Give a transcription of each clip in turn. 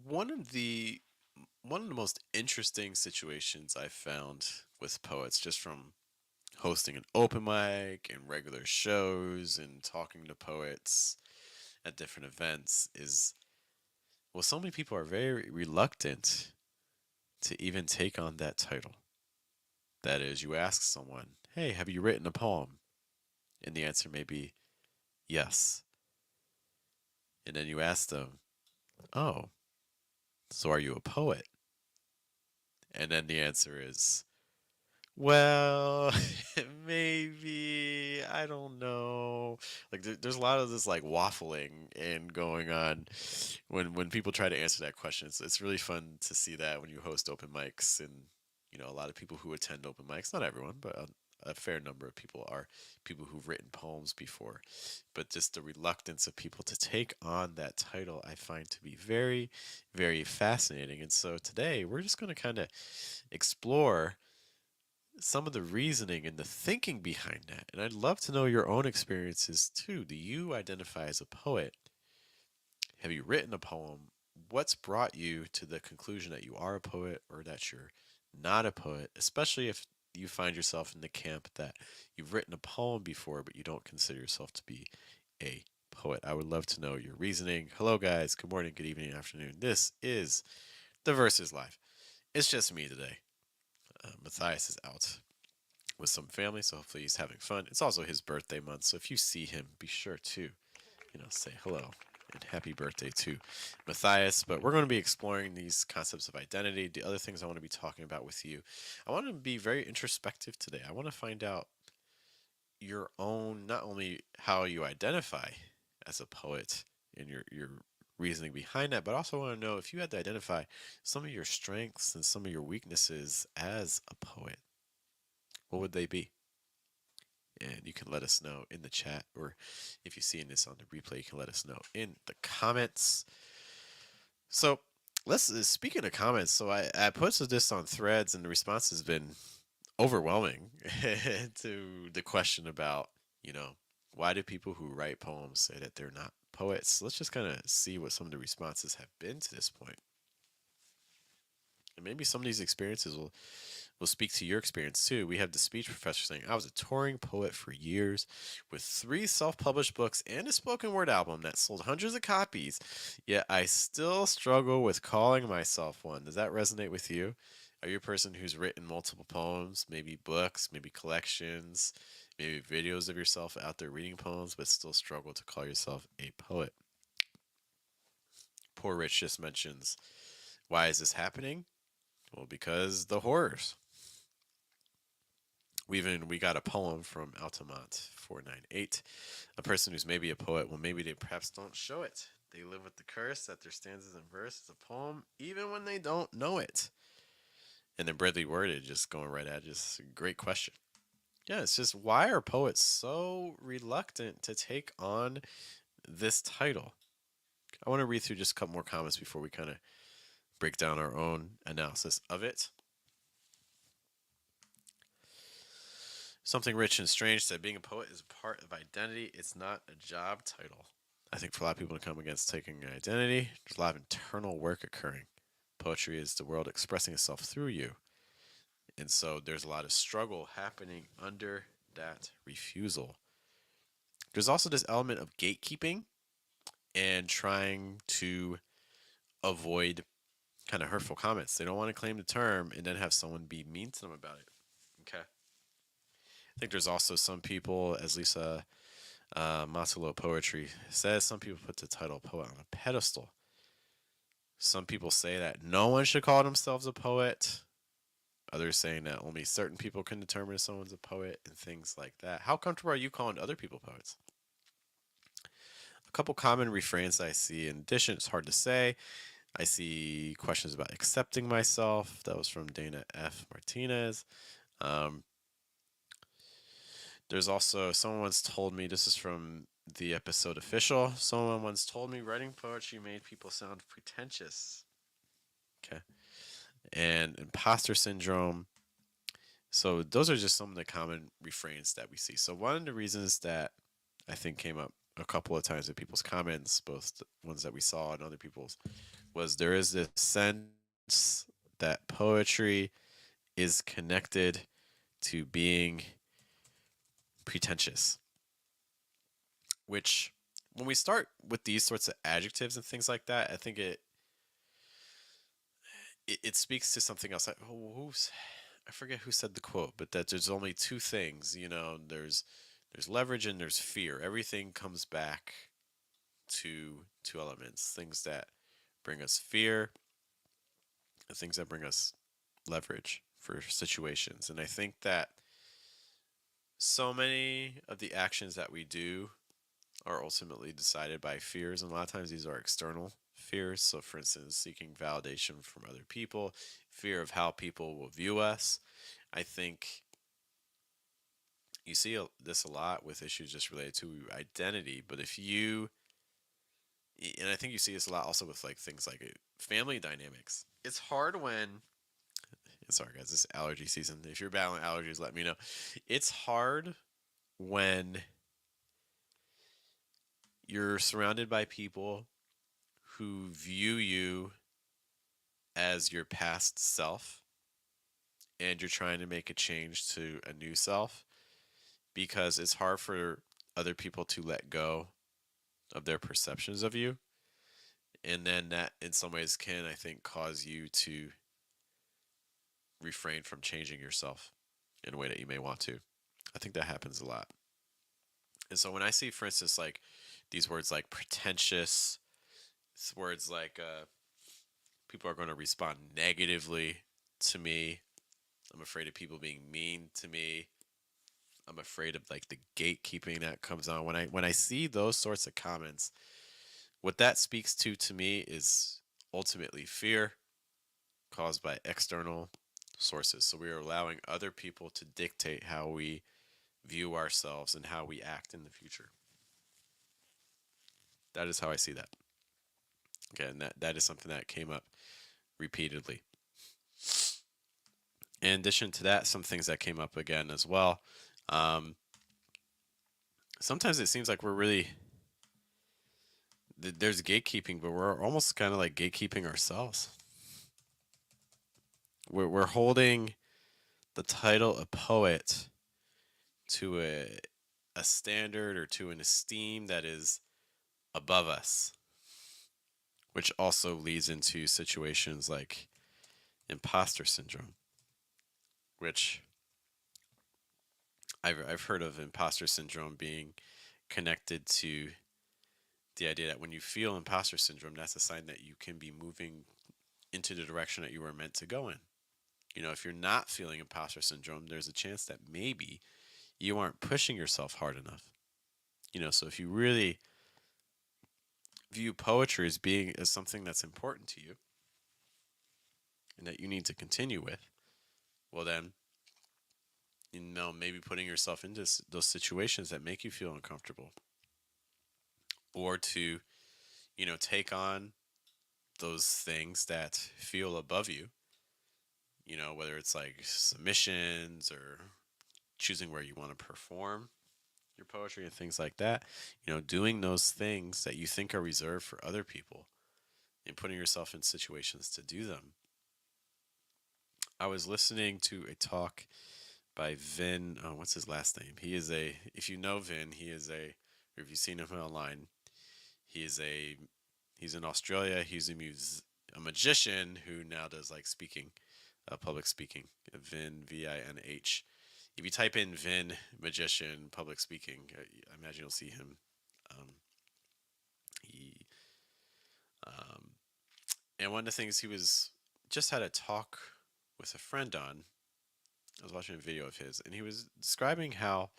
One of the one of the most interesting situations I found with poets, just from hosting an open mic and regular shows and talking to poets at different events, is so many people are very reluctant to even take on that title. That is, you ask someone, "Hey, have you written a poem?" And the answer may be yes. And then you ask them, "Oh, so are you a poet?" And then the answer is, well, maybe I don't know. Like there's a lot of this like waffling and going on when people try to answer that question. It's really fun to see that when you host open mics and a lot of people who attend open mics. Not everyone, but a fair number of people are people who've written poems before. But just the reluctance of people to take on that title, I find to be very, very fascinating. And so today we're just going to kind of explore some of the reasoning and the thinking behind that. And I'd love to know your own experiences too. Do you identify as a poet? Have you written a poem? What's brought you to the conclusion that you are a poet or that you're not a poet, especially if you find yourself in the camp that you've written a poem before, but you don't consider yourself to be a poet? I would love to know your reasoning. Hello, guys. Good morning, good evening, afternoon. This is the Versus Live. It's just me today. Matthias is out with some family, so hopefully he's having fun. It's also his birthday month, so if you see him, be sure to, say hello and happy birthday to Matthias. But we're going to be exploring these concepts of identity, the other things I want to be talking about with you. I want to be very introspective today. I want to find out your own, not only how you identify as a poet and your reasoning behind that, but also want to know if you had to identify some of your strengths and some of your weaknesses as a poet, what would they be? And you can let us know in the chat, or if you're seeing this on the replay, you can let us know in the comments. So let's speaking of comments. So I posted this on Threads, and the response has been overwhelming to the question about why do people who write poems say that they're not poets. Let's just kind of see what some of the responses have been to this point. And maybe some of these experiences will speak to your experience too. We have the speech professor saying, I was a touring poet for years with 3 self published books and a spoken word album that sold hundreds of copies, yet I still struggle with calling myself one. Does that resonate with you? Are you a person who's written multiple poems, maybe books, maybe collections, maybe videos of yourself out there reading poems, but still struggle to call yourself a poet? Poor Rich just mentions, why is this happening? Well, because the horrors. We got a poem from Altamont 498. A person who's maybe a poet, well, maybe they perhaps don't show it. They live with the curse that their stanzas and verse is a poem, even when they don't know it. And then Bradley Worded, just going right at it, just a great question. Yeah, it's just why are poets so reluctant to take on this title? I want to read through just a couple more comments before we kind of break down our own analysis of it. Something Rich and Strange said, being a poet is a part of identity. It's not a job title. I think for a lot of people to come against taking an identity, there's a lot of internal work occurring. Poetry is the world expressing itself through you. And so there's a lot of struggle happening under that refusal. There's also this element of gatekeeping and trying to avoid kind of hurtful comments. They don't want to claim the term and then have someone be mean to them about it. Okay. I think there's also some people, as Lisa Matsulo Poetry says, some people put the title poet on a pedestal. Some people say that no one should call themselves a poet. Others saying that only certain people can determine if someone's a poet and things like that. How comfortable are you calling other people poets? A couple common refrains I see. In addition, it's hard to say. I see questions about accepting myself. That was from Dana F. Martinez. Um, There's also, someone once told me, this is from the episode official, someone once told me writing poetry made people sound pretentious. Okay. And imposter syndrome. So those are just some of the common refrains that we see. So one of the reasons that I think came up a couple of times in people's comments, both the ones that we saw and other people's was there is this sense that poetry is connected to being pretentious, which when we start with these sorts of adjectives and things like that, I think it speaks to something else. I forget who said the quote, but that there's only two things, there's leverage and there's fear. Everything comes back to two elements, things that bring us fear and things that bring us leverage for situations. And I think that so many of the actions that we do are ultimately decided by fears, and a lot of times these are external fears. So, for instance, seeking validation from other people, fear of how people will view us. I think you see this a lot with issues just related to identity. But and I think you see this a lot also with like things like family dynamics. It's hard when, sorry guys, this is allergy season. If you're battling allergies, let me know. It's hard when you're surrounded by people who view you as your past self and you're trying to make a change to a new self, because it's hard for other people to let go of their perceptions of you. And then that, in some ways, can, I think, cause you to refrain from changing yourself in a way that you may want to. I think that happens a lot. And so when I see, for instance, like these words like pretentious, words like people are going to respond negatively to me. I'm afraid of people being mean to me. I'm afraid of like the gatekeeping that comes on when I see those sorts of comments. What that speaks to me is ultimately fear caused by external sources. So we are allowing other people to dictate how we view ourselves and how we act in the future. That is how I see that. Okay, and that is something that came up repeatedly. In addition to that, some things that came up again as well. Um, Sometimes it seems like we're really there's gatekeeping, but we're almost kind of like gatekeeping ourselves. We're holding the title of poet to a standard or to an esteem that is above us, which also leads into situations like imposter syndrome, which I've heard of imposter syndrome being connected to the idea that when you feel imposter syndrome, that's a sign that you can be moving into the direction that you were meant to go in. If you're not feeling imposter syndrome, there's a chance that maybe you aren't pushing yourself hard enough. So if you really view poetry as being as something that's important to you and that you need to continue with, well then, maybe putting yourself into those situations that make you feel uncomfortable, or to, take on those things that feel above you, whether it's like submissions or choosing where you want to perform your poetry and things like that, doing those things that you think are reserved for other people and putting yourself in situations to do them. I was listening to a talk by Vin. Oh, what's his last name? If you know Vin, or if you've seen him online, he is a, he's in Australia. He's a magician who now does like speaking, public speaking. Vin, Vinh. If you type in Vin magician public speaking, I imagine you'll see him. Um, he um, and one of the things he was just had a talk with a friend on. I was watching a video of his, and he was describing how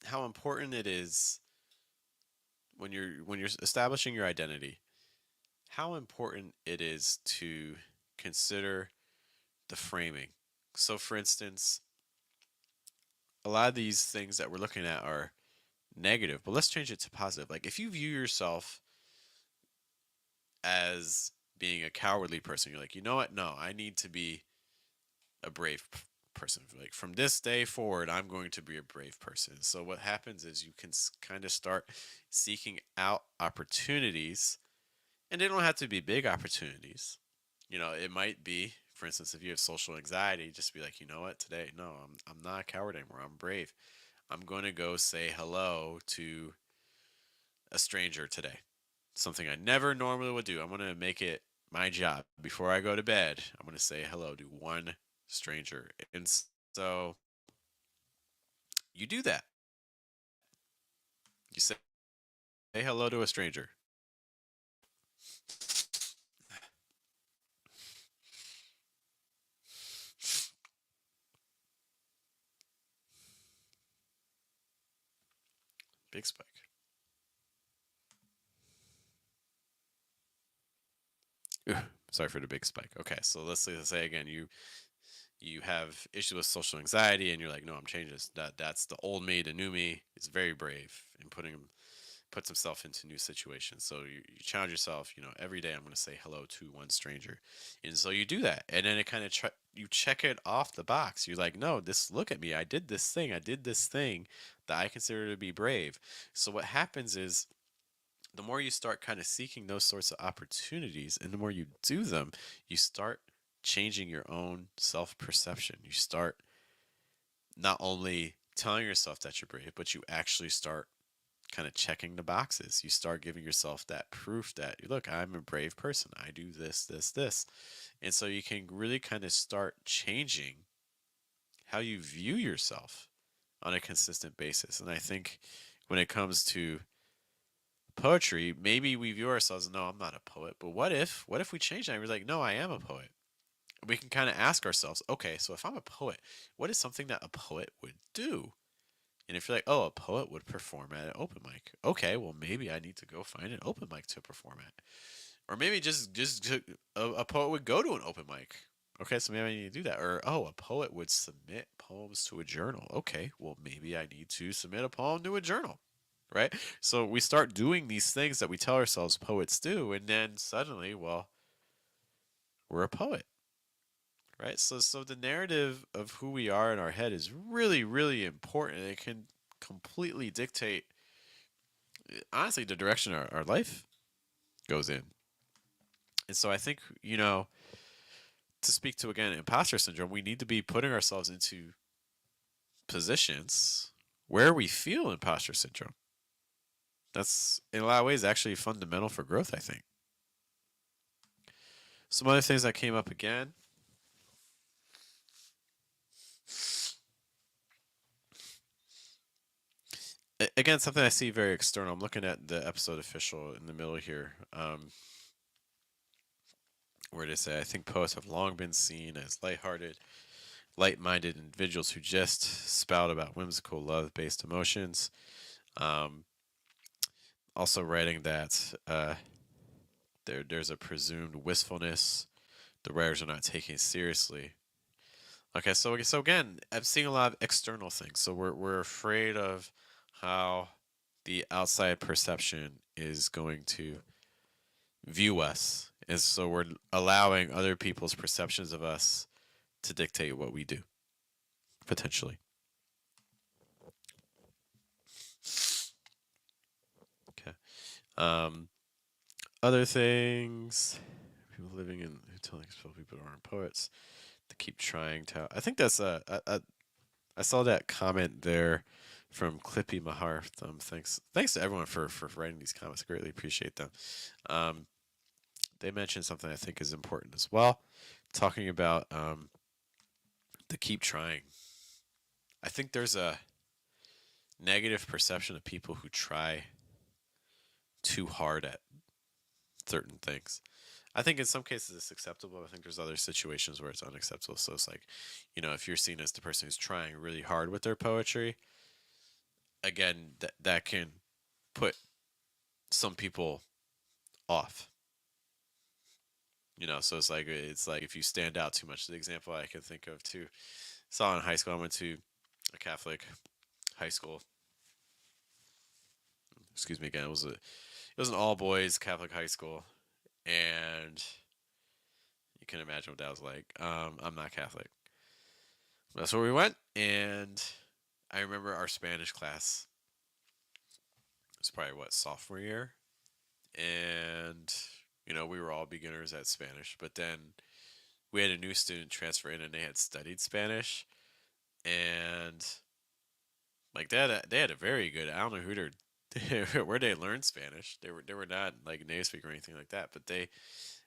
important it is when you're establishing your identity. How important it is to consider the framing. So, for instance, a lot of these things that we're looking at are negative, but let's change it to positive. Like, if you view yourself as being a cowardly person, you're like, you know what? No, I need to be a brave person. Like, from this day forward, I'm going to be a brave person. So, what happens is you can kind of start seeking out opportunities And they don't have to be big opportunities. It might be, for instance, if you have social anxiety, just be like, you know what, today, no, I'm not a coward anymore. I'm brave. I'm going to go say hello to a stranger today. Something I never normally would do. I'm going to make it my job. Before I go to bed, I'm going to say hello to one stranger. And so you do that. You say hello to a stranger. Big spike. Sorry for the big spike. Okay, so let's say again, you have issues with social anxiety, and you're like, no, I'm changing this. That's the old me. The new me is very brave in puts himself into new situations. So you challenge yourself. Every day I'm going to say hello to one stranger, and so you do that, and then it kind of you check it off the box. You're like, no, this look at me. I did this thing. I did this thing that I consider to be brave. So what happens is, the more you start kind of seeking those sorts of opportunities and the more you do them, you start changing your own self perception. You start not only telling yourself that you're brave, but you actually start kind of checking the boxes. You start giving yourself that proof that, look, I'm a brave person. I do this, this, this. And so you can really kind of start changing how you view yourself on a consistent basis. And I think when it comes to poetry, maybe we view ourselves, no, I'm not a poet. But what if we change that and we're like, no, I am a poet? We can kind of ask ourselves, okay, so if I'm a poet, what is something that a poet would do? And if you're like, oh, a poet would perform at an open mic. Okay, well, maybe I need to go find an open mic to perform at. Or maybe a poet would go to an open mic. Okay, so maybe I need to do that. Or, oh, a poet would submit poems to a journal. Okay, well, maybe I need to submit a poem to a journal. Right? So we start doing these things that we tell ourselves poets do, and then suddenly, well, we're a poet. Right? So the narrative of who we are in our head is really, really important. It can completely dictate, honestly, the direction our life goes in. And so I think, to speak to again imposter syndrome, we need to be putting ourselves into positions where we feel imposter syndrome. That's in a lot of ways actually fundamental for growth, I think. Some other things that came up again. Again, something I see very external. I'm looking at the episode official in the middle here, where they say, I think poets have long been seen as lighthearted, light minded individuals who just spout about whimsical love based emotions. Um, Also, writing that there's a presumed wistfulness the writers are not taking seriously. Okay, so again, I'm seeing a lot of external things. So we're afraid of how the outside perception is going to view us, and so we're allowing other people's perceptions of us to dictate what we do potentially. Okay. Um, Other things. People living in who telling people aren't poets to keep trying to. I think that's I saw that comment there from Clippy Mahar. Thanks to everyone for writing these comments. I greatly appreciate them. Um, they mentioned something I think is important as well, talking about the keep trying. I think there's a negative perception of people who try too hard at certain things. I think in some cases it's acceptable. I think there's other situations where it's unacceptable. So it's like, if you're seen as the person who's trying really hard with their poetry, again, that can put some people off. So it's like if you stand out too much. The example I can think of too, saw in high school. I went to a Catholic high school. Excuse me again. It was an all boys Catholic high school, and you can imagine what that was like. I'm not Catholic. That's where we went, and I remember our Spanish class. It was probably what, sophomore year, and We were all beginners at Spanish, but then we had a new student transfer in and they had studied Spanish, and like they had a very good. I don't know who they're where they learned Spanish. They were not like native speaker or anything like that, but they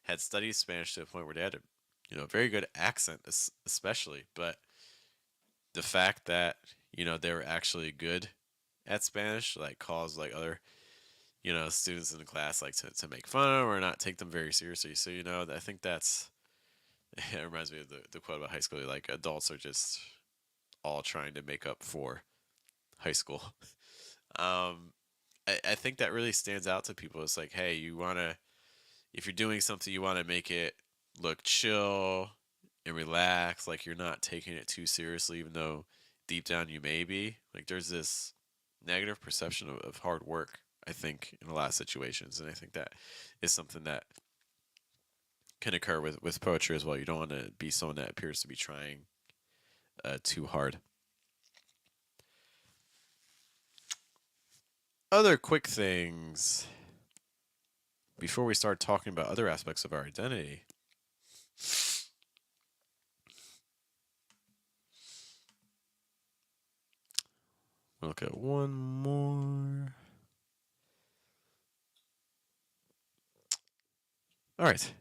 had studied Spanish to the point where they had a very good accent, especially. But the fact that they were actually good at Spanish like caused like other students in the class like to make fun of them or not take them very seriously. So I think that's it reminds me of the quote about high school. Like adults are just all trying to make up for high school. Um, I think that really stands out to people. It's like, hey, if you're doing something, you want to make it look chill and relax, like you're not taking it too seriously, even though deep down you may be. Like there's this negative perception of hard work, I think, in a lot of situations. And I think that is something that can occur with poetry as well. You don't want to be someone that appears to be trying too hard. Other quick things before we start talking about other aspects of our identity. We'll look at one more. All right.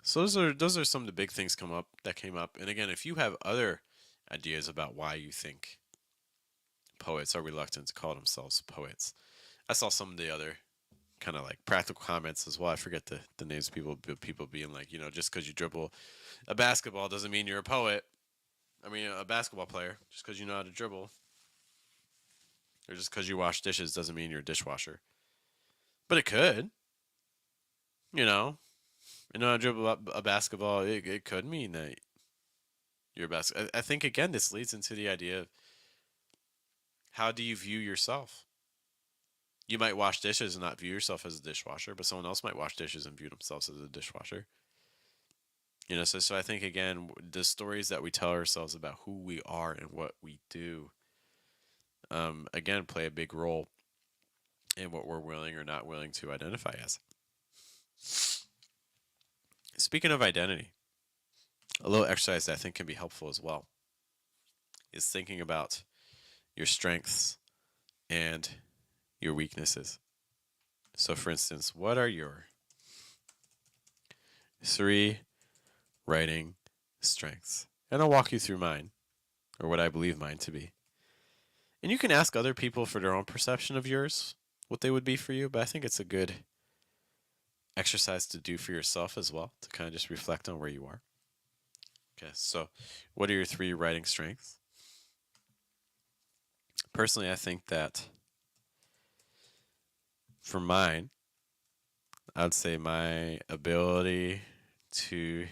So those are some of the big things that came up. And again, if you have other ideas about why you think poets are reluctant to call themselves poets, I saw some of the other kind of like practical comments as well. I forget the names of people being like, just because you dribble a basketball doesn't mean you're a poet. I mean, a basketball player, just because you know how to dribble, or just because you wash dishes doesn't mean you're a dishwasher. But it could, you know, how to dribble a basketball. It could mean that you're a basketball. I think again, this leads into the idea of how do you view yourself? You might wash dishes and not view yourself as a dishwasher, but someone else might wash dishes and view themselves as a dishwasher. So I think again, the stories that we tell ourselves about who we are and what we do, again, play a big role in what we're willing or not willing to identify as. Speaking of identity, a little exercise that I think can be helpful as well is thinking about your strengths and your weaknesses. So, for instance, what are your 3 writing strengths? And I'll walk you through mine, or what I believe mine to be. And you can ask other people for their own perception of yours, what they would be for you, but I think it's a good exercise to do for yourself as well, to kind of just reflect on where you are. Okay, so what are your 3 writing strengths? Personally, I think that for mine, I'd say my ability to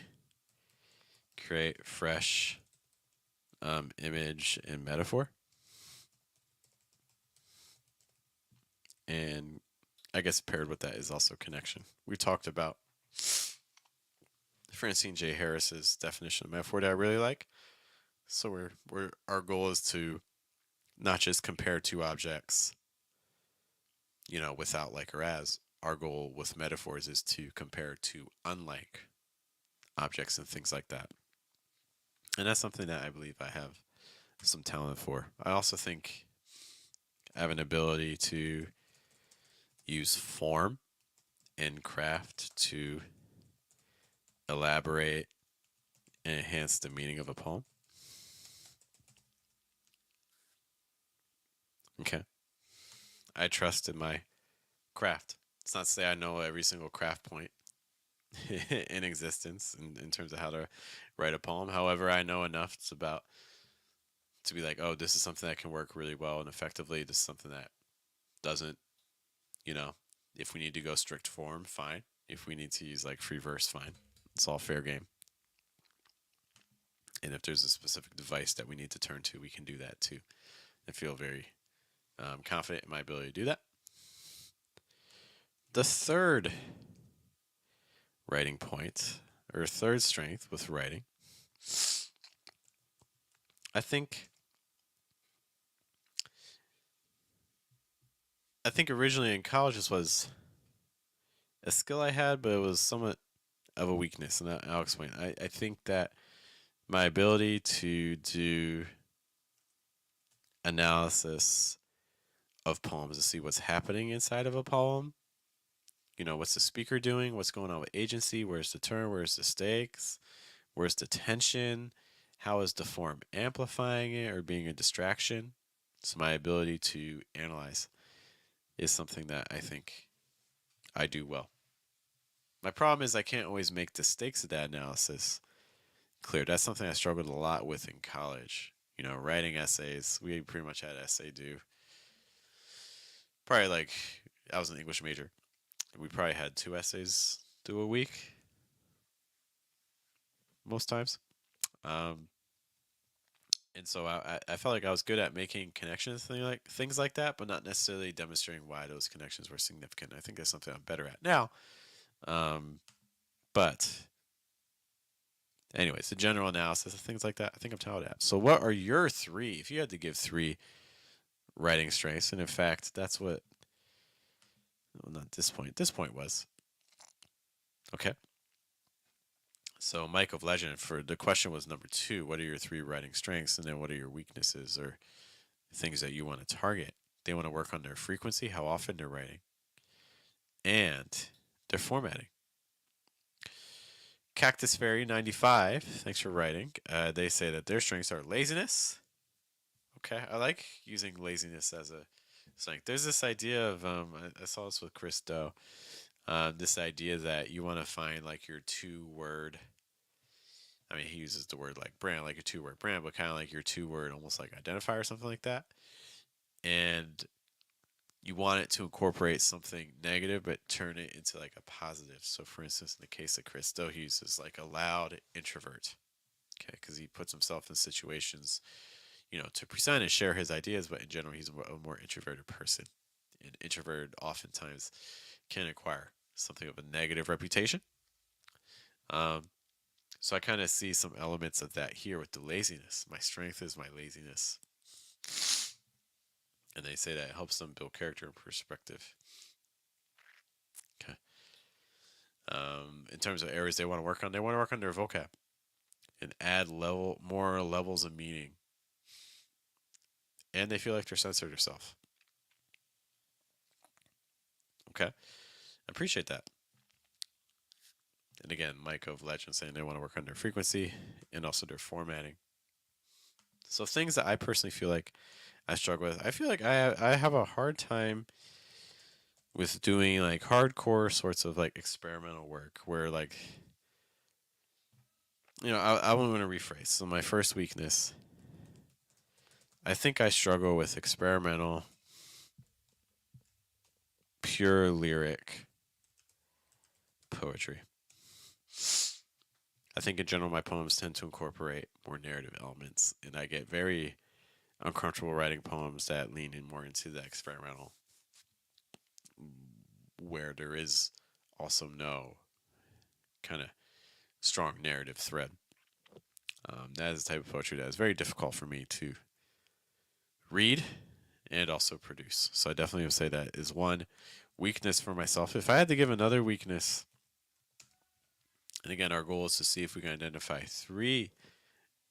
create fresh image and metaphor. And I guess paired with that is also connection. We talked about Francine J. Harris's definition of metaphor that I really like. So our goal is to not just compare 2 objects, without like or as. Our goal with metaphors is to compare 2 unlike objects and things like that. And that's something that I believe I have some talent for. I also think I have an ability to use form and craft to elaborate and enhance the meaning of a poem. Okay. I trust in my craft. It's not to say I know every single craft point in existence in terms of how to write a poem. However, I know enough to be like, oh, this is something that can work really well and effectively. This is something that doesn't, you know, if we need to go strict form, fine. If we need to use like free verse, fine. It's all fair game. And if there's a specific device that we need to turn to, we can do that too. I feel very confident in my ability to do that. The third writing point, or third strength with writing, I think originally in college this was a skill I had, but it was somewhat of a weakness, and I'll explain. I think that my ability to do analysis of poems to see what's happening inside of a poem. What's the speaker doing? What's going on with agency? Where's the turn? Where's the stakes? Where's the tension? How is the form amplifying it or being a distraction? So, my ability to analyze is something that I think I do well. My problem is I can't always make the stakes of that analysis clear. That's something I struggled a lot with in college. Writing essays. We pretty much had essay due. Probably like I was an English major. We probably had 2 essays due a week most times. Um, and so I felt like I was good at making connections, things like that, but not necessarily demonstrating why those connections were significant. I think that's something I'm better at now. Um, but anyways, the general analysis of things like that, I think I'm talented at. So, what are your 3? If you had to give 3 writing strengths, and in fact, that's what, well, not this point. This point was okay. So, Mike of Legend, for the question was number 2. What are your 3 writing strengths, and then what are your weaknesses or things that you want to target? They want to work on their frequency, how often they're writing, and their formatting. Cactus Fairy 95, thanks for writing. They say that their strengths are laziness. Okay, I like using laziness as a strength. There's this idea of, I saw this with Chris Doe, this idea that you want to find like your 2-word. I mean, he uses the word like brand, like a 2-word brand, but kind of like your 2-word, almost like identifier or something like that. And you want it to incorporate something negative, but turn it into like a positive. So, for instance, in the case of Christo, he uses like a loud introvert, okay, because he puts himself in situations, to present and share his ideas, but in general, he's a more introverted person. And introverted oftentimes can acquire something of a negative reputation. Um, so I kind of see some elements of that here with the laziness. My strength is my laziness. And they say that it helps them build character and perspective. Okay. In terms of areas they want to work on, they want to work on their vocab and add more levels of meaning. And they feel like they're censored themselves. Okay. I appreciate that. And again, Mike of Legend saying they want to work on their frequency and also their formatting. So things that I personally feel like I struggle with. I feel like I have a hard time with doing like hardcore sorts of like experimental work where like I want to rephrase. So my first weakness, I think I struggle with experimental, pure lyric poetry. I think in general my poems tend to incorporate more narrative elements, and I get very uncomfortable writing poems that lean in more into the experimental, where there is also no kind of strong narrative thread. That is the type of poetry that is very difficult for me to read and also produce. So I definitely would say that is one weakness for myself. If I had to give another weakness, and again, our goal is to see if we can identify 3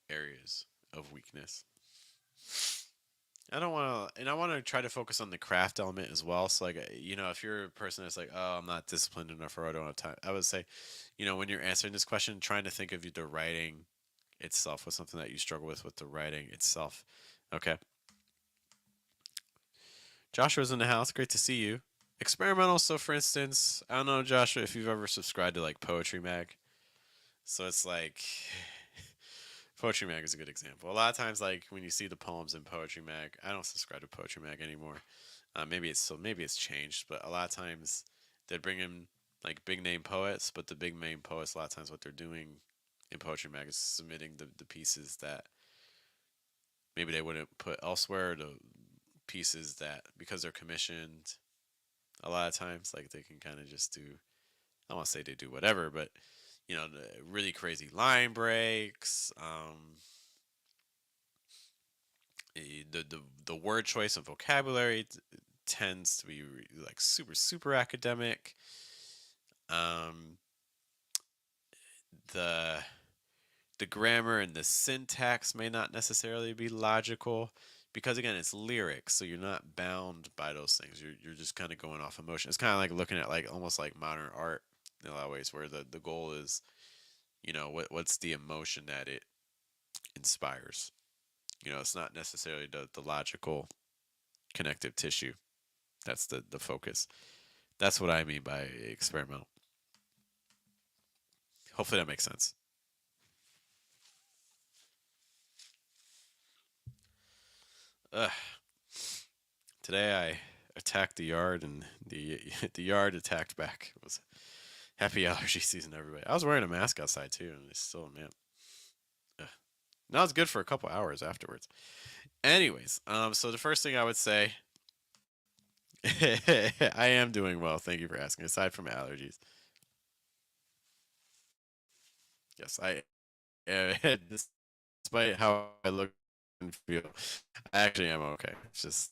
areas of weakness. I don't want to, and I want to try to focus on the craft element as well. So, like, if you're a person that's like, oh, I'm not disciplined enough or I don't have time, I would say, when you're answering this question, trying to think of the writing itself was something that you struggle with the writing itself. Okay. Joshua's in the house. Great to see you. Experimental. So, for instance, I don't know, Joshua, if you've ever subscribed to like Poetry Mag. So it's like Poetry Mag is a good example. A lot of times, like when you see the poems in Poetry Mag, I don't subscribe to Poetry Mag anymore. Maybe it's changed, but a lot of times they bring in like big name poets, but the big name poets a lot of times what they're doing in Poetry Mag is submitting the pieces that maybe they wouldn't put elsewhere, the pieces that because they're commissioned a lot of times like they can kind of just do, I don't want to say they do whatever, but the really crazy line breaks, the word choice and vocabulary tends to be like super academic. Um, the the grammar and the syntax may not necessarily be logical because again it's lyrics, so you're not bound by those things. You're just kind of going off emotion. It's kind of like looking at like almost like modern art in a lot of ways where the goal is, what's the emotion that it inspires. It's not necessarily the logical connective tissue. That's the focus. That's what I mean by experimental. Hopefully that makes sense. Ugh. Today I attacked the yard and the the yard attacked back. It was happy allergy season, everybody. I was wearing a mask outside too, and it's still, man. Ugh. Now it's good for a couple hours afterwards. Anyways, so the first thing I would say, I am doing well. Thank you for asking. Aside from allergies, yes, despite how I look and feel, I actually am okay. It's just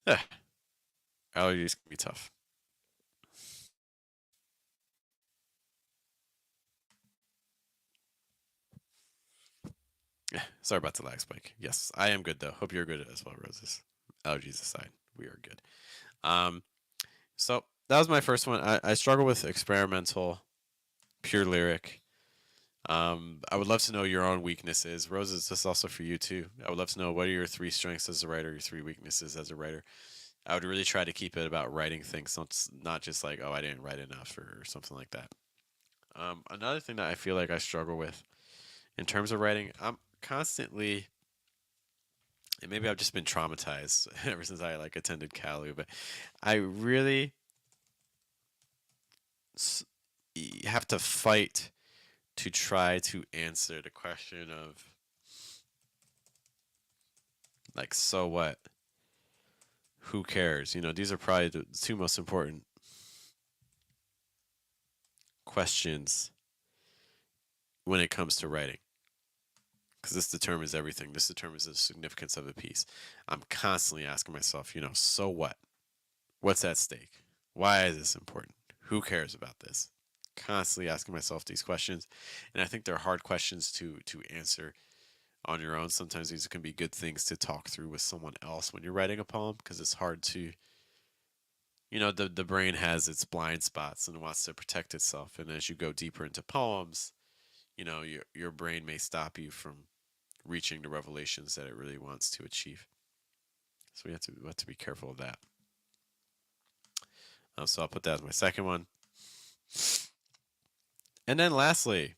eh, allergies can be tough. Sorry about the lag spike. Yes, I am good though. Hope you're good as well, Roses. Allergies aside, we are good. Um, so that was my first one. I struggle with experimental, pure lyric. I would love to know your own weaknesses. Roses, this is also for you too. I would love to know what are your three strengths as a writer, your three weaknesses as a writer. I would really try to keep it about writing things, not just like, oh, I didn't write enough or something like that. Another thing that I feel like I struggle with in terms of writing, I'm constantly, and maybe I've just been traumatized ever since I like attended Calu, but I really have to fight to try to answer the question of like, so what? Who cares? These are probably the two most important questions when it comes to writing because this determines everything. This determines the significance of a piece. I'm constantly asking myself, so what? What's at stake? Why is this important? Who cares about this? Constantly asking myself these questions, and I think they're hard questions to answer on your own. Sometimes these can be good things to talk through with someone else when you're writing a poem because it's hard to, the brain has its blind spots and wants to protect itself, and as you go deeper into poems, your brain may stop you from reaching the revelations that it really wants to achieve. So we have to be careful of that. So I'll put that as my second one. And then lastly,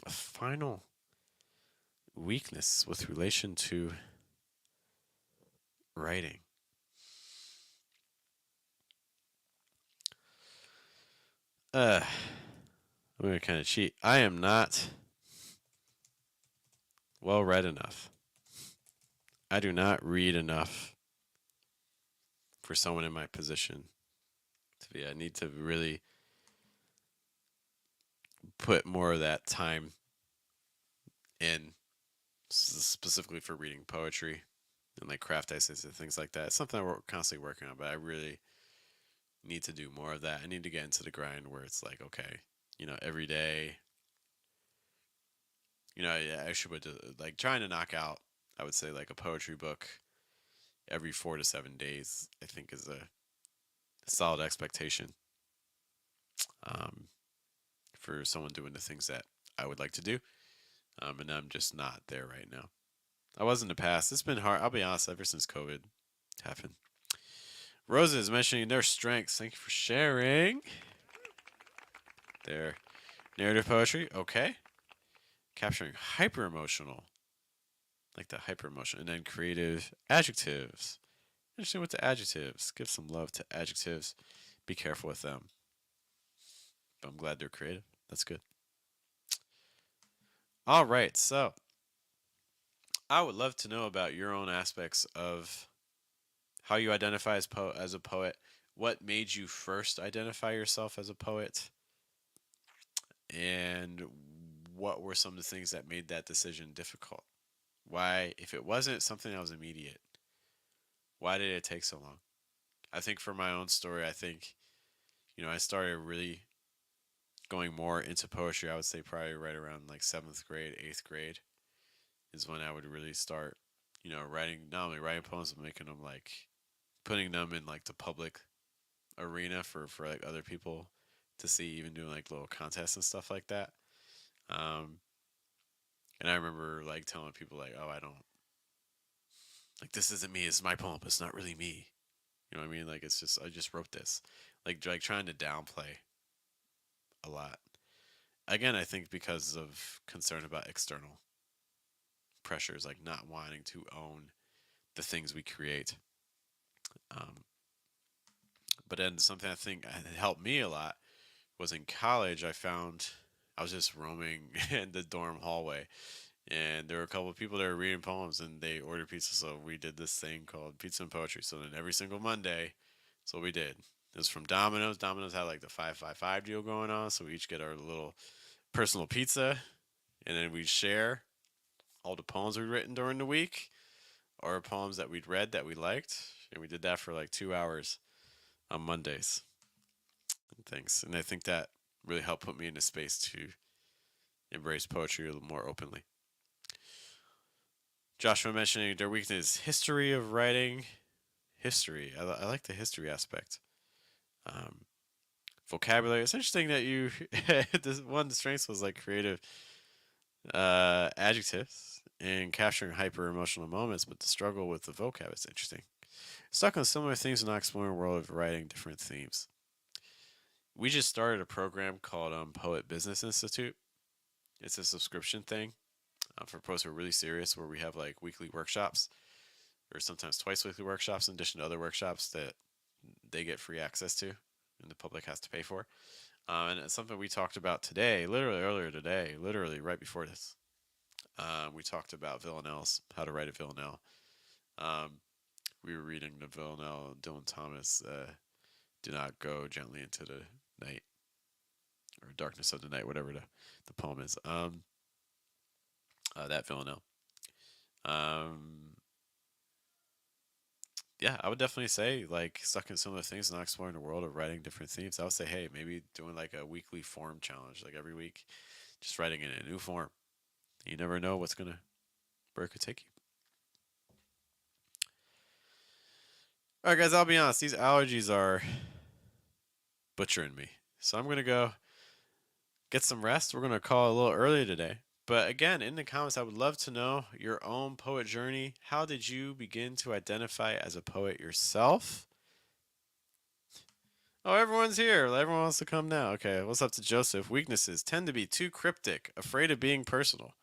a final weakness with relation to writing. I'm gonna kind of cheat. I am not well read enough. I do not read enough for someone in my position to be. I need to really put more of that time in, specifically for reading poetry and like craft essays and things like that. It's something we're constantly working on, but I really need to do more of that. I need to get into the grind where it's like, okay, every day, I should would like trying to knock out. I would say like a poetry book every 4 to 7 days. I think is a solid expectation um, for someone doing the things that I would like to do. And I'm just not there right now. I was in the past. It's been hard. I'll be honest. Ever since COVID happened, Rosa is mentioning their strengths. Thank you for sharing their narrative poetry. Okay, capturing hyper emotional, like the hyper emotional, and then creative adjectives. Interesting with the adjectives. Give some love to adjectives. Be careful with them. But I'm glad they're creative. That's good. All right, so I would love to know about your own aspects of how you identify as a poet. What made you first identify yourself as a poet? And what were some of the things that made that decision difficult? Why, if it wasn't something that was immediate, why did it take so long? I think for my own story, I think, I started really going more into poetry. I would say probably right around like seventh grade, eighth grade is when I would really start, writing, not only writing poems, but making them like putting them in like the public arena for like other people to see, even doing like little contests and stuff like that. Um, and I remember like telling people like, oh, I don't like this isn't me. It's my poem. But it's not really me. You know what I mean? Like it's just I just wrote this. Like trying to downplay a lot. Again, I think because of concern about external pressures, like not wanting to own the things we create. Um, but then something I think helped me a lot was in college. I was just roaming in the dorm hallway, and there were a couple of people that were reading poems, and they ordered pizza. So we did this thing called pizza and poetry. So then every single Monday, that's what we did. It was from Domino's. Domino's had like the 555 deal going on, so we each get our little personal pizza, and then we'd share all the poems we'd written during the week, or poems that we'd read that we liked, and we did that for like 2 hours on Mondays and things. And I think that really helped put me in a space to embrace poetry a little more openly. Joshua mentioning their weakness, history of writing. History. I like the history aspect. Um, Vocabulary. It's interesting that you. This one strength was like creative adjectives and capturing hyper emotional moments, but the struggle with the vocab is interesting. Stuck on similar themes and not exploring a world of writing different themes. We just started a program called Poet Business Institute. It's a subscription thing for poets who are really serious, where we have like weekly workshops or sometimes twice weekly workshops in addition to other workshops that they get free access to and the public has to pay for. And it's something we talked about today, literally earlier today, literally right before this. We talked about villanelles, how to write a villanelle. Um, we were reading the villanelle, Dylan Thomas, "Do Not Go Gently into the Night," or "Darkness of the Night," whatever the poem is. That villanelle. Um, yeah, I would definitely say like stuck in similar things, not exploring the world of writing different themes. I would say, hey, maybe doing like a weekly form challenge, like every week, just writing in a new form. You never know where it could take you. All right, guys, I'll be honest. These allergies are butchering me, so I'm gonna go get some rest. We're gonna call it a little early today. But again, in the comments, I would love to know your own poet journey. How did you begin to identify as a poet yourself? Oh, everyone's here. Everyone wants to come now. Okay, what's up to Joseph? Weaknesses tend to be too cryptic, afraid of being personal.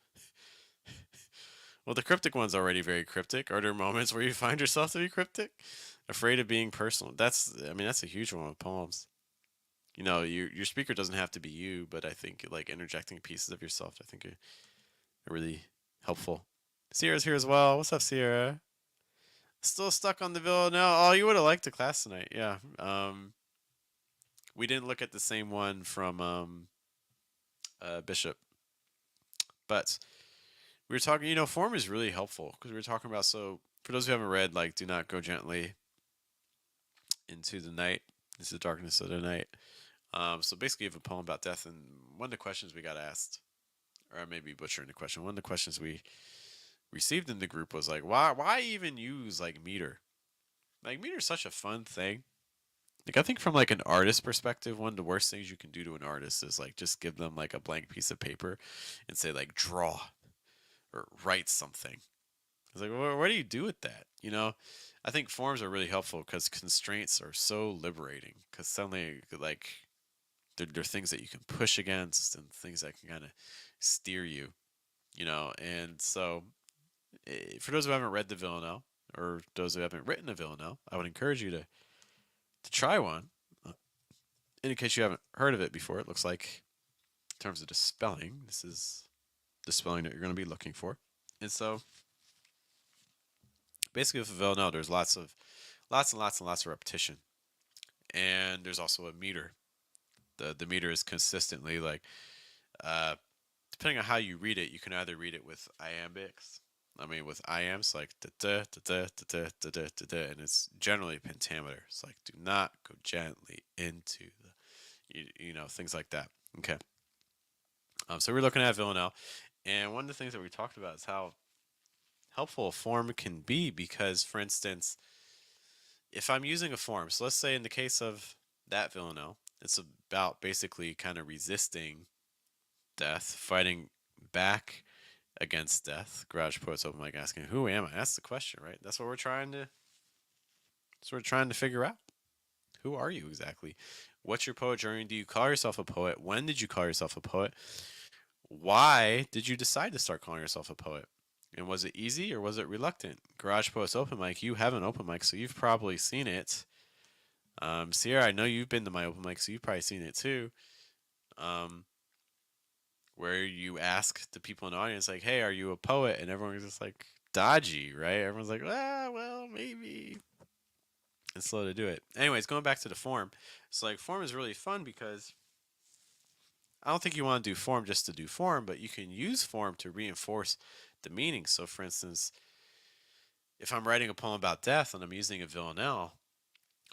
Well, the cryptic one's already very cryptic. Are there moments where you find yourself to be cryptic? Afraid of being personal. That's a huge one with poems. Your speaker doesn't have to be you, but I think like interjecting pieces of yourself, I think are really helpful. Sierra's here as well. What's up, Sierra? Still stuck on the villa now. Oh, you would have liked the class tonight. Yeah. We didn't look at the same one from Bishop, but we were talking. Form is really helpful because we were talking about. So for those who haven't read, like, "Do Not Go Gently into the Night," into the darkness of the night. So basically, you have a poem about death, and one of the questions we got asked, or I may be butchering the question. One of the questions we received in the group was like, why even use like meter? Like meter is such a fun thing. Like I think from like an artist perspective, one of the worst things you can do to an artist is like just give them like a blank piece of paper and say like draw or write something. It's like, what do you do with that? I think forms are really helpful because constraints are so liberating. Because suddenly, like, they're things that you can push against and things that can kind of steer you. And so for those who haven't read the Villanelle or those who haven't written a Villanelle, I would encourage you to try one. In case you haven't heard of it before, it looks like, in terms of the spelling, this is the spelling that you're going to be looking for. And so, basically, with a Villanelle, there's lots and lots and lots of repetition, and there's also a meter. The meter is consistently like, uh, depending on how you read it, you can either read it with iambics. I mean, with iams like da da da da da da da da da, and it's generally pentameter. It's like do not go gently into the things like that. Okay. So we're looking at Villanelle, and one of the things that we talked about is how helpful a form can be because, for instance, if I'm using a form, so let's say in the case of that Villanelle, it's about basically kind of resisting death, fighting back against death. Garage Poets Open Mic asking, "Who am I?" That's the question, right? That's what we're trying to. That's what we're trying to figure out. Who are you exactly? What's your poet journey? Do you call yourself a poet? When did you call yourself a poet? Why did you decide to start calling yourself a poet? And was it easy or was it reluctant? Garage Poets Open Mic, you have an open mic, so you've probably seen it. Sierra, I know you've been to my open mic, so you've probably seen it too. Um, where you ask the people in the audience, like, "Hey, are you a poet?" And everyone's just like dodgy, right? Everyone's like, "Ah, well, maybe." And slow to do it. Anyways, going back to the form, so like form is really fun because I don't think you want to do form just to do form, but you can use form to reinforce the meaning. So, for instance, if I'm writing a poem about death and I'm using a villanelle,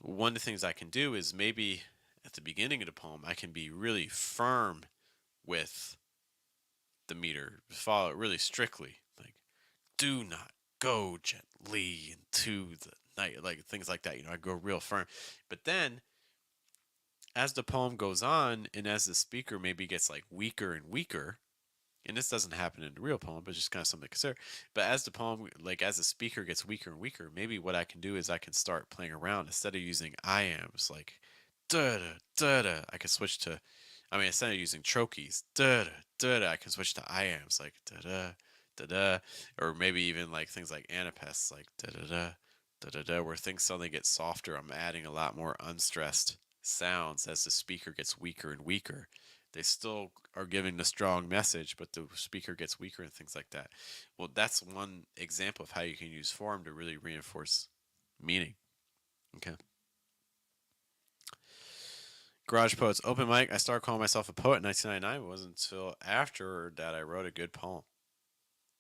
one of the things I can do is maybe at the beginning of the poem, I can be really firm with the meter, follow it really strictly. Like, do not go gently into the night, like things like that. I go real firm. But then as the poem goes on and as the speaker maybe gets like weaker and weaker, and this doesn't happen in the real poem, but just kind of something to consider. But as the poem, like as the speaker gets weaker and weaker, maybe what I can do is I can start playing around instead of using I ams like da da da da. I can switch to, instead of using trochees da da da da, I can switch to I ams like da da da da, or maybe even like things like anapaests like da da da da da da, where things suddenly get softer. I'm adding a lot more unstressed sounds as the speaker gets weaker and weaker. They still are giving the strong message, but the speaker gets weaker and things like that. Well, that's one example of how you can use form to really reinforce meaning. Okay. Garage Poets Open Mic. I started calling myself a poet in 1999. It wasn't until after that I wrote a good poem.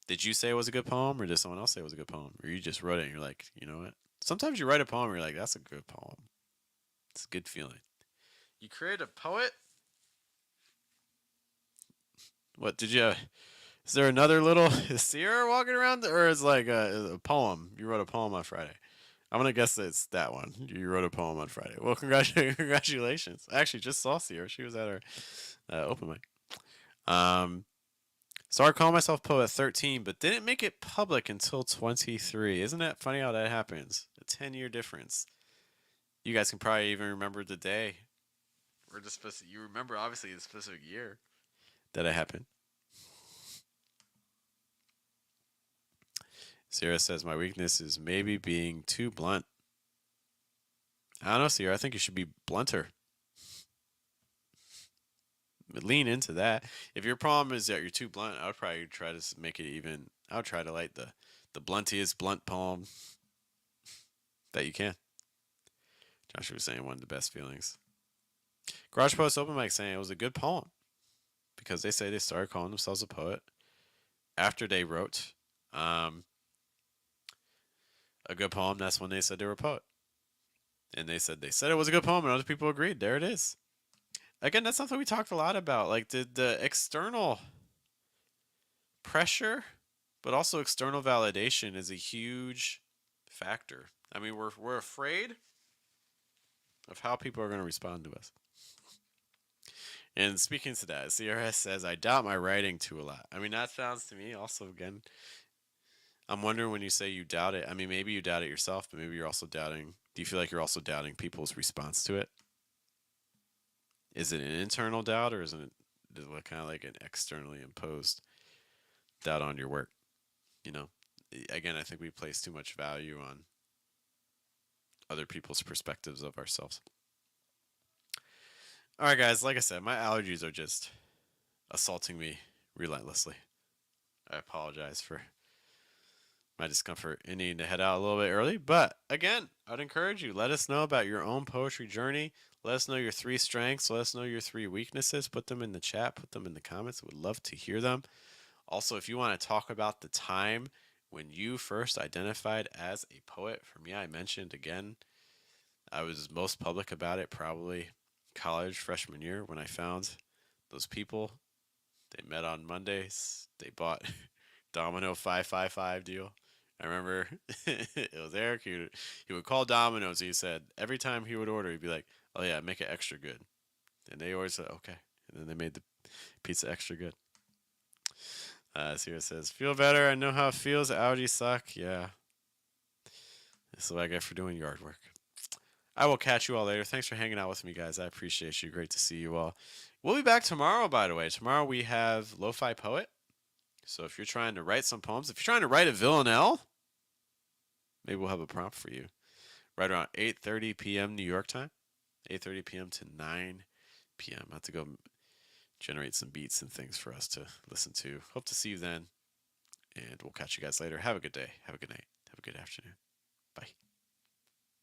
Did you say it was a good poem, or did someone else say it was a good poem? Or you just wrote it and you're like, you know what? Sometimes you write a poem and you're like, that's a good poem. It's a good feeling. You create a poet? What did you? Is there another little Sierra walking around, or is like a poem? You wrote a poem on Friday. I'm gonna guess that it's that one. You wrote a poem on Friday. Well, congratulations. I actually just saw Sierra. She was at our open mic. Um, Started calling myself poet at 13, but didn't make it public until 23. Isn't that funny how that happens? A 10-year difference. You guys can probably even remember the day, or the specific. You remember obviously the specific year that it happened. Sierra says my weakness is maybe being too blunt. I don't know, Sierra. I think you should be blunter. Lean into that. If your problem is that you're too blunt, I would probably try to make it even. I would try to like the bluntiest blunt poem that you can. Joshua was saying one of the best feelings. Garage Post Open Mic saying it was a good poem because they say they started calling themselves a poet after they wrote a good poem. That's when they said they were a poet, and they said it was a good poem, and other people agreed. There it is. Again, that's something we talked a lot about. Like the external pressure, but also external validation is a huge factor. We're afraid of how people are going to respond to us. And speaking to that, CRS says, I doubt my writing too a lot. That sounds to me also, again, I'm wondering when you say you doubt it. Maybe you doubt it yourself, but maybe you're also doubting. Do you feel like you're also doubting people's response to it? Is it an internal doubt or is it kind of like an externally imposed doubt on your work? You know, again, I think we place too much value on other people's perspectives of ourselves. All right, guys, like I said, my allergies are just assaulting me relentlessly. I apologize for my discomfort and needing to head out a little bit early. But again, I'd encourage you, let us know about your own poetry journey. Let us know your 3 strengths. Let us know your 3 weaknesses. Put them in the chat. Put them in the comments. We'd love to hear them. Also, if you want to talk about the time when you first identified as a poet, for me, I mentioned again, I was most public about it probably college freshman year when I found those people. They met on Mondays. They bought Domino 555 deal. I remember it was Eric. He would call Domino's. He said every time he would order, he'd be like, "Oh yeah, make it extra good." And they always said, "Okay." And then they made the pizza extra good. Sierra says, "Feel better. I know how it feels. Allergies suck. Yeah, this is what I get for doing yard work." I will catch you all later. Thanks for hanging out with me, guys. I appreciate you. Great to see you all. We'll be back tomorrow, by the way. Tomorrow we have Lo-Fi Poet. So if you're trying to write some poems, if you're trying to write a villanelle, maybe we'll have a prompt for you. Right around 8:30 p.m. New York time. 8:30 p.m. to 9 p.m. I have to go generate some beats and things for us to listen to. Hope to see you then. And we'll catch you guys later. Have a good day. Have a good night. Have a good afternoon. Bye.